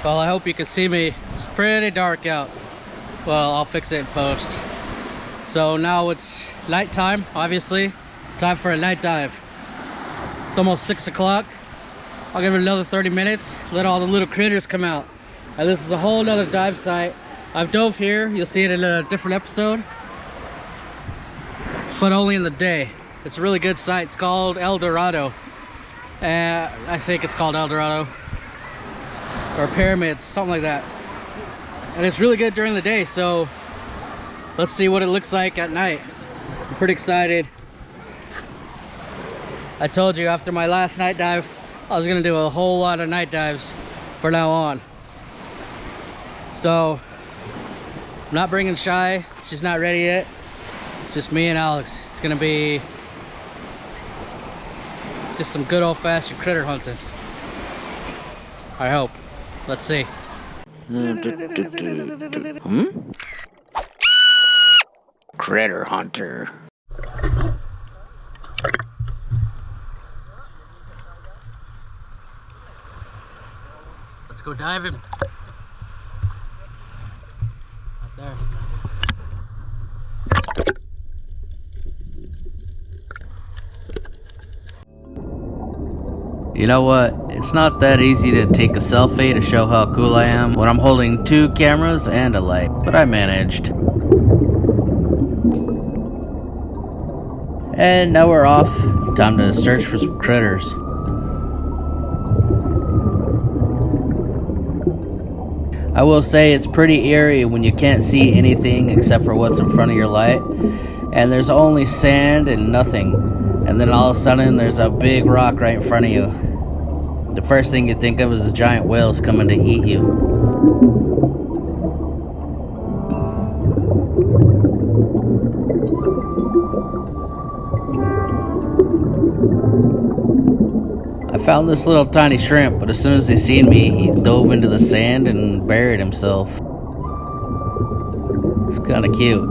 Well, I hope you can see me. It's pretty dark out. Well, I'll fix it in post. So now it's nighttime, obviously. Time for a night dive. It's almost 6 o'clock. I'll give it another 30 minutes, let all the little critters come out. And this is a whole nother dive site. I've dove here, you'll see it in a different episode, but only in the day. It's a really good site. It's called El Dorado. I think it's called El Dorado. Or Pyramids, something like that. And it's really good during the day, so let's see what it looks like at night. I'm pretty excited. I told you after my last night dive, I was gonna do a whole lot of night dives from now on. So, I'm not bringing Shy. She's not ready yet. Just me and Alex. It's gonna be just some good old-fashioned critter hunting. I hope. Let's see. Critter hunter. Let's go diving. Right there. You know what? It's not that easy to take a selfie to show how cool I am when I'm holding 2 cameras and a light, but I managed. And now we're off. Time to search for some critters. I will say it's pretty eerie when you can't see anything except for what's in front of your light, and there's only sand and nothing, and then all of a sudden there's a big rock right in front of you. The first thing you think of is the giant whales coming to eat you. I found this little tiny shrimp, but as soon as he seen me, he dove into the sand and buried himself. It's kind of cute.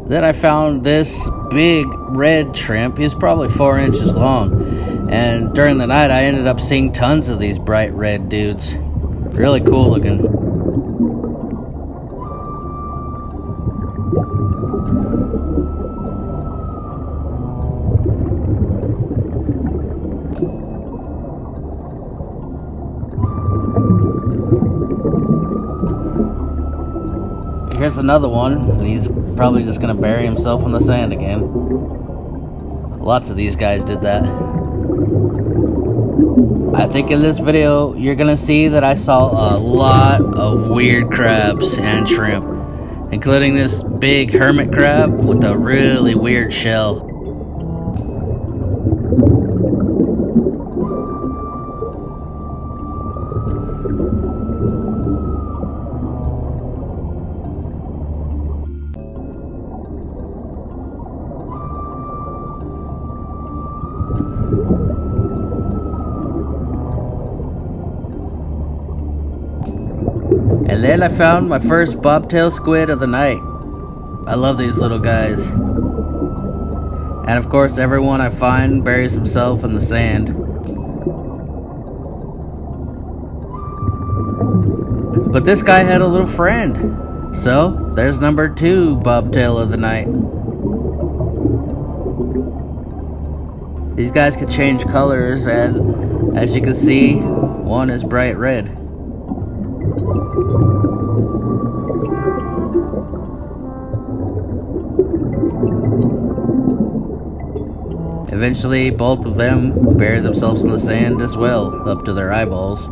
Then I found this big red shrimp. He was probably 4 inches long. And during the night, I ended up seeing tons of these bright red dudes. Really cool looking. Here's another one, and he's probably just gonna bury himself in the sand again. Lots of these guys did that. I think in this video, you're gonna see that I saw a lot of weird crabs and shrimp, including this big hermit crab with a really weird shell. And then I found my first bobtail squid of the night. I love these little guys. And of course, everyone I find buries himself in the sand. But this guy had a little friend. So, there's number 2 bobtail of the night. These guys can change colors, and as you can see, one is bright red. Eventually, both of them buried themselves in the sand as well, up to their eyeballs.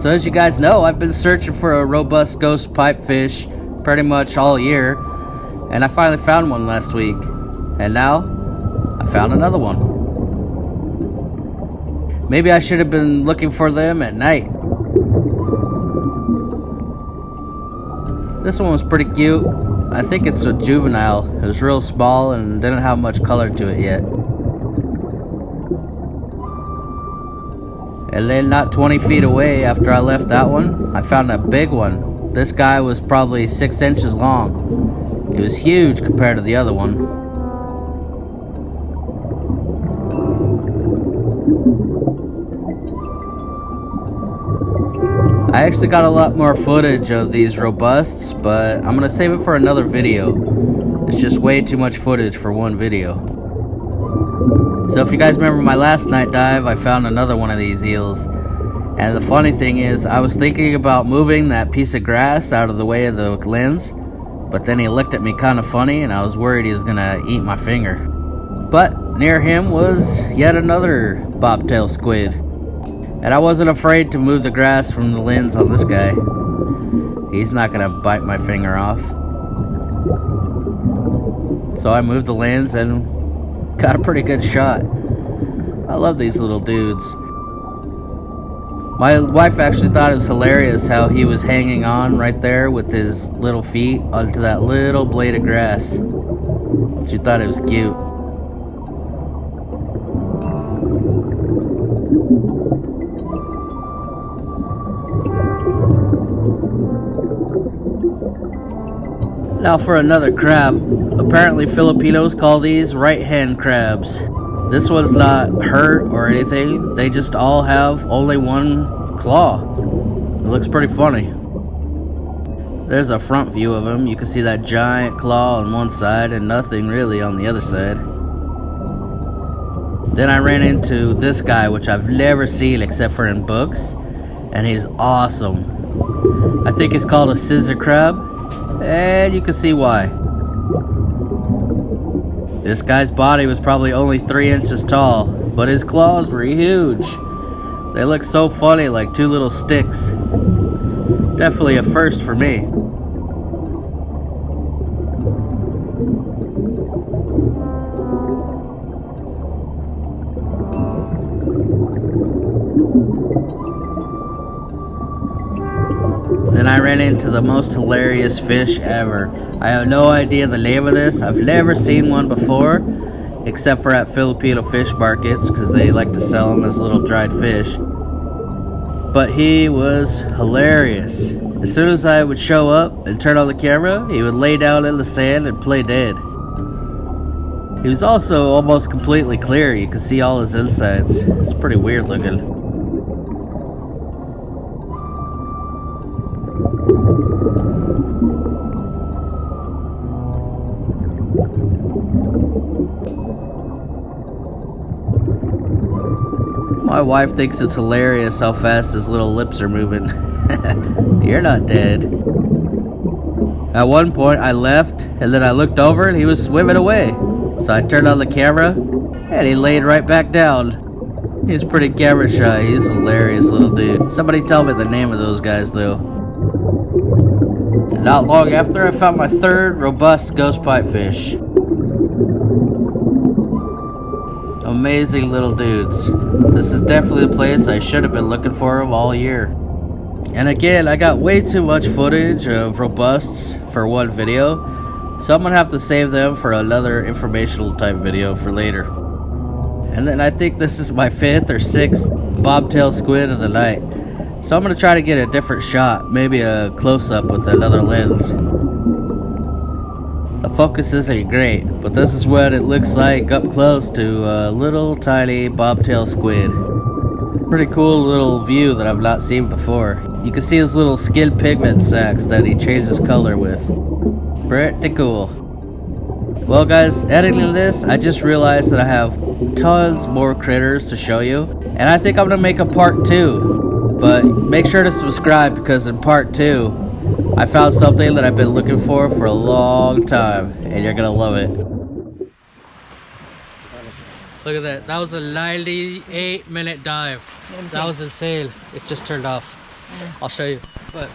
So as you guys know, I've been searching for a robust ghost pipefish pretty much all year, and I finally found one last week. And now, I found another one. Maybe I should have been looking for them at night. This one was pretty cute. I think it's a juvenile. It was real small and didn't have much color to it yet. And then not 20 feet away after I left that one, I found a big one. This guy was probably 6 inches long. It was huge compared to the other one. I actually got a lot more footage of these robusts, but I'm gonna save it for another video. It's just way too much footage for one video. So if you guys remember my last night dive, I found another one of these eels. And the funny thing is, I was thinking about moving that piece of grass out of the way of the lens, but then he looked at me kind of funny and I was worried he was gonna eat my finger. But near him was yet another bobtail squid. And I wasn't afraid to move the grass from the lens on this guy. He's not gonna bite my finger off. So I moved the lens and got a pretty good shot. I love these little dudes. My wife actually thought it was hilarious how he was hanging on right there with his little feet onto that little blade of grass. She thought it was cute. Now for another crab. Apparently Filipinos call these right-hand crabs. This one's not hurt or anything. They just all have only one claw. It looks pretty funny. There's a front view of him. You can see that giant claw on one side and nothing really on the other side. Then I ran into this guy, which I've never seen except for in books, and he's awesome. I think it's called a scissor crab. And you can see why. This guy's body was probably only 3 inches tall, but his claws were huge. They look so funny, like two little sticks. Definitely a first for me. Then I ran into the most hilarious fish ever. I have no idea the name of this. I've never seen one before, except for at Filipino fish markets, because they like to sell them as little dried fish. But he was hilarious. As soon as I would show up and turn on the camera, he would lay down in the sand and play dead. He was also almost completely clear. You could see all his insides. It's pretty weird looking. My wife thinks it's hilarious how fast his little lips are moving. You're not dead. At one point I left and then I looked over and he was swimming away. So I turned on the camera and he laid right back down. He's pretty camera shy. He's a hilarious little dude. Somebody tell me the name of those guys though. And not long after I found my third robust ghost pipefish. Amazing little dudes. This is definitely the place I should have been looking for them all year. And again, I got way too much footage of robusts for one video, so I'm gonna have to save them for another informational type video for later. And then I think this is my 5th or 6th bobtail squid of the night, so I'm gonna try to get a different shot, maybe a close-up with another lens. The focus isn't great, but this is what it looks like up close to a little tiny bobtail squid. Pretty cool little view that I've not seen before. You can see his little skin pigment sacs that he changes color with. Pretty cool. Well guys, editing this, I just realized that I have tons more critters to show you, and I think I'm gonna make a part 2. But make sure to subscribe, because in part 2, I found something that I've been looking for a long time, and you're gonna love it. Look at that. That was a 98-minute dive. That was insane. It just turned off. I'll show you. But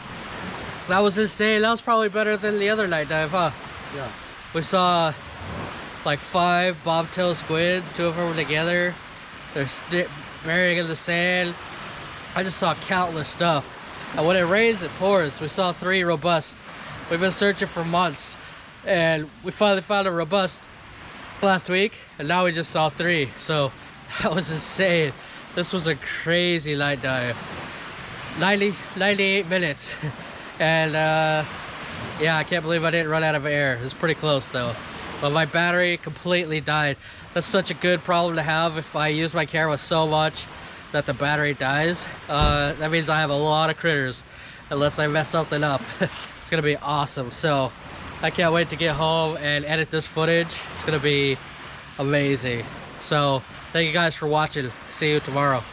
that was insane. That was probably better than the other night dive, huh? Yeah. We saw like 5 bobtail squids. 2 of them were together. They're burying in the sand. I just saw countless stuff. And when it rains, it pours. We saw 3 robust. We've been searching for months, and we finally found a robust last week, and now we just saw 3. So that was insane. This was a crazy night dive. 98 minutes. And yeah, I can't believe I didn't run out of air. It was pretty close though. but my battery completely died. That's such a good problem to have if I use my camera so much that the battery dies. That means I have a lot of critters unless I mess something up. It's gonna be awesome. So I can't wait to get home and edit this footage. It's gonna be amazing. So thank you guys for watching. See you tomorrow.